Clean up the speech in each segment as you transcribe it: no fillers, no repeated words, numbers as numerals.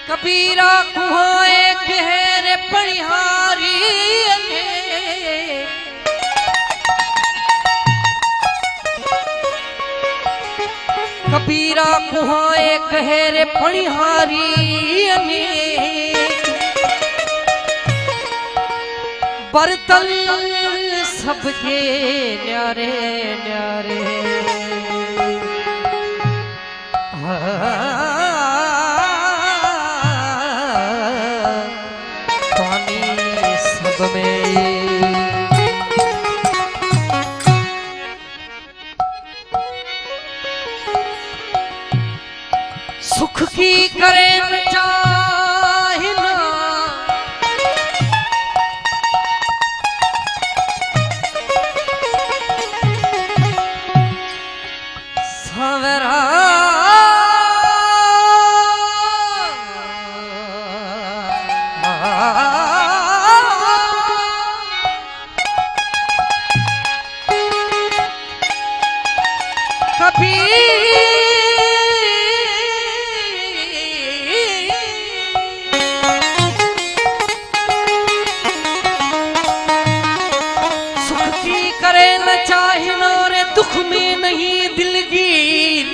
कबीरा कुहाए गहरे पनिहारी कबीरा कुहाए गहरे पनिहारी बर्तन सबके न्यारे न्यारे सुख की करे न चाहिना सवेरा कभी दुख में नहीं दिलगीर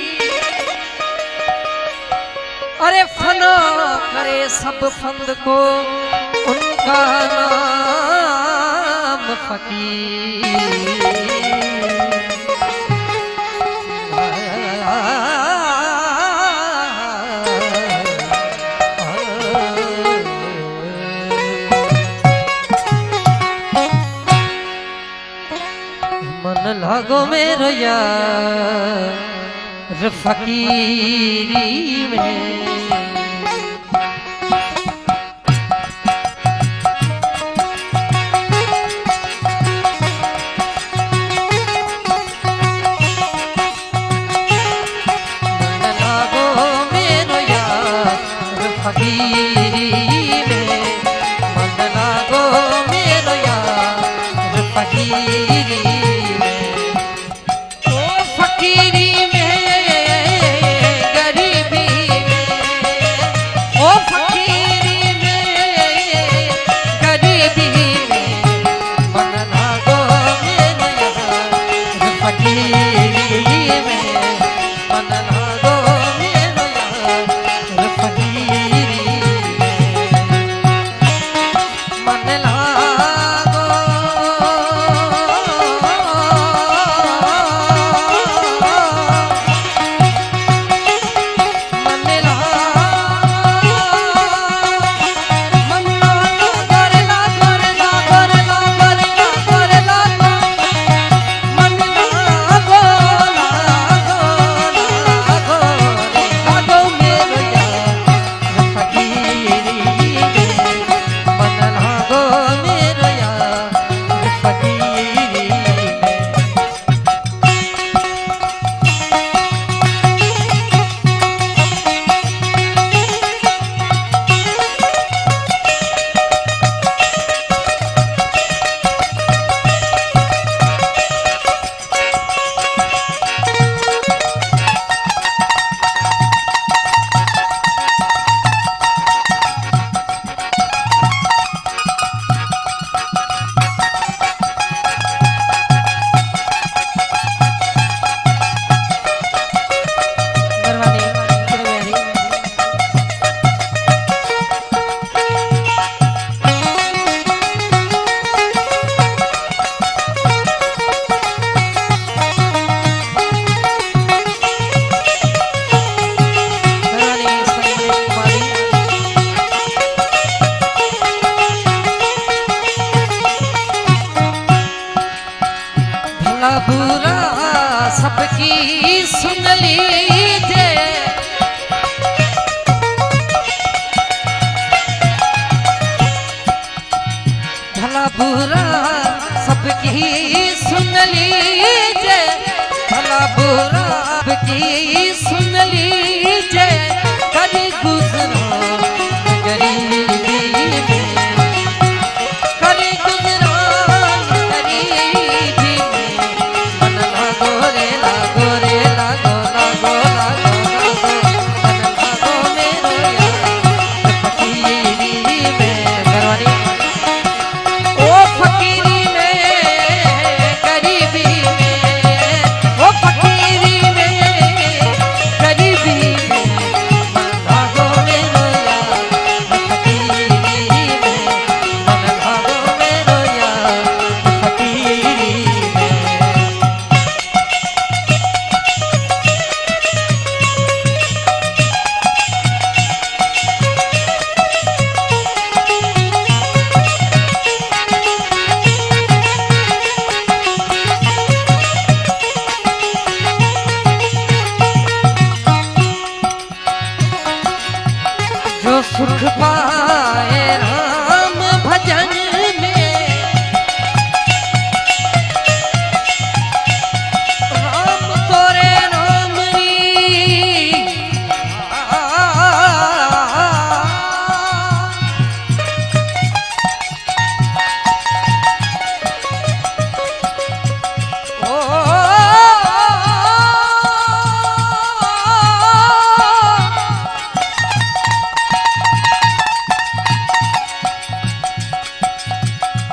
अरे फना करे सब फंद को उनका नाम फकीर मन लागो मेरो यार फकीरी में मन लागो मेरो यार फकीरी में मन लागो मेरो यार फकीरी फकीरी में गरीबी में जी सुन लीजिए कभी गुजरो गरीबी में, कभी गुजरो गरीबी में, मन लागो रे लागो रे लागो लागो लागो लागो, मन लागो मेरो यार फकीरी में। घरवाली ओ फकीरी में गरीबी में, ओ फकीरी में गरीबी में, मन लागो मेरो यार फकीरी में, मन लागो मेरो यार फकीरी में। जो सुख पाए राम भजन में, राम तोरे नाम री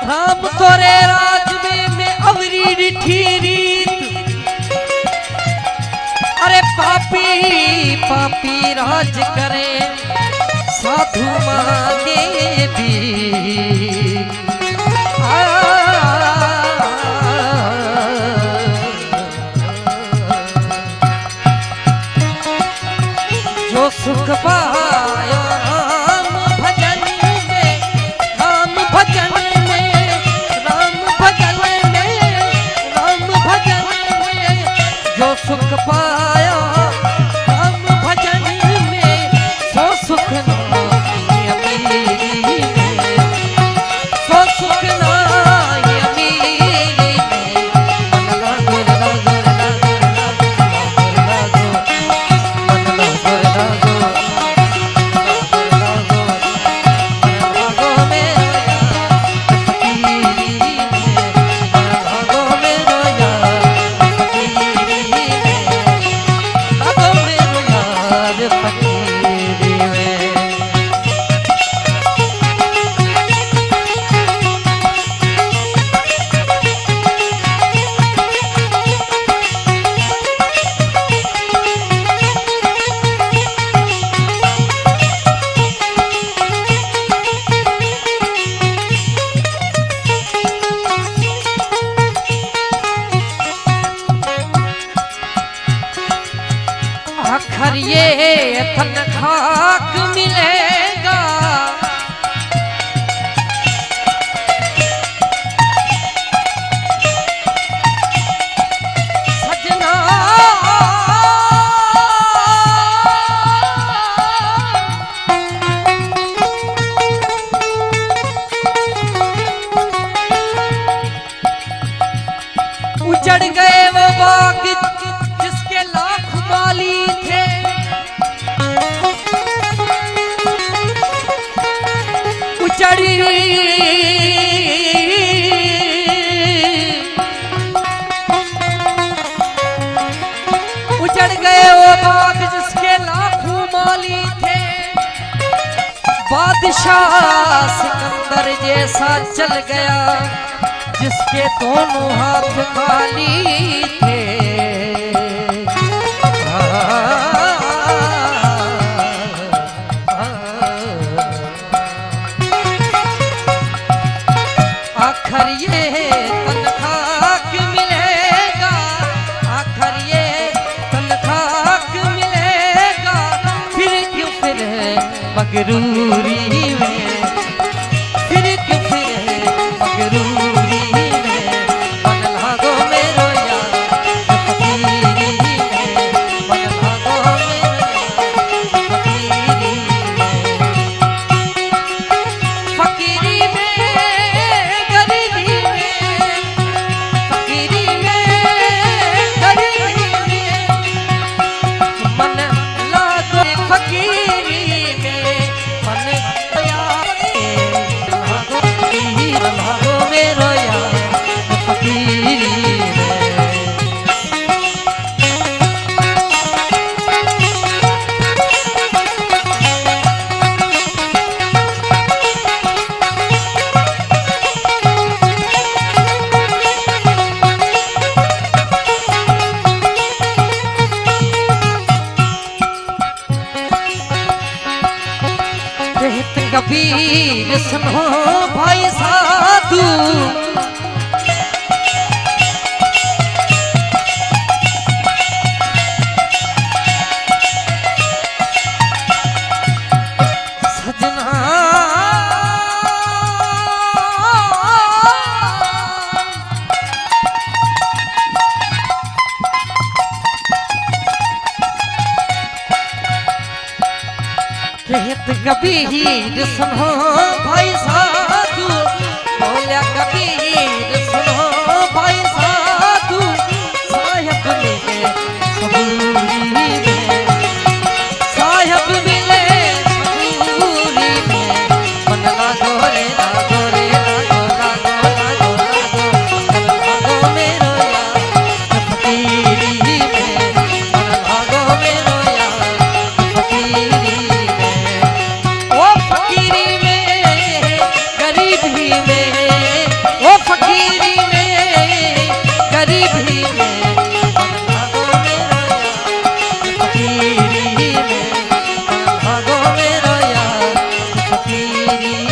राम तोरे राज में अवरी रिठी रीत, अरे पापी पापी राज करे साधु मांगे भी। जो सुख पायो राम भजन में, राम भजन में, राम भजन में, राम भजन में, जो सुख पाया राम भजन में, सो सुख नाई अमीरी में, सो सुख नाई अमीरी में, मन लागो लागो लागो लागो मन लागो लागो लागो लागो मेरो यार फकीरी में, लागो मेरो यार फकीरी में, लागो मेरो यार फकीरी में। आखिर ये तन खाक मिलेगा, सजना उजड़ गए वो बाग जिसके लाख माली थे, उजड़ी उजड़ गए वो बाग जिसके लाखों माली थे, बादशाह सिकंदर जैसा चल गया जिसके दोनों हाथ खाली थे। आखिर ये तनख्वाह क्यों मिलेगा, आखिर ये तनख्वाह क्यों मिलेगा, फिर क्यों फिर मगरूरी में, फिर क्यों फिर मगरूरी में, मन लागो मेरो यार फकीरी में, मन लागो मेरो यार फकीरी में, फकीरी में गरीबी में, फकीरी में गरीबी में, कबीर सुनो भाई साधु, सजना कहत कबीर सुनो भाई साधु, बोलिया कबीर सुनो भाई साधु, साहब मिले सबूरी में, साहब मिले सबूरी में, मन लागो रे लागो रे लागो लागो लागो लागो, मन लागो मेरो यार फकीरी में, मन लागो मेरो यार फकीरी मेरा यार फकीरी।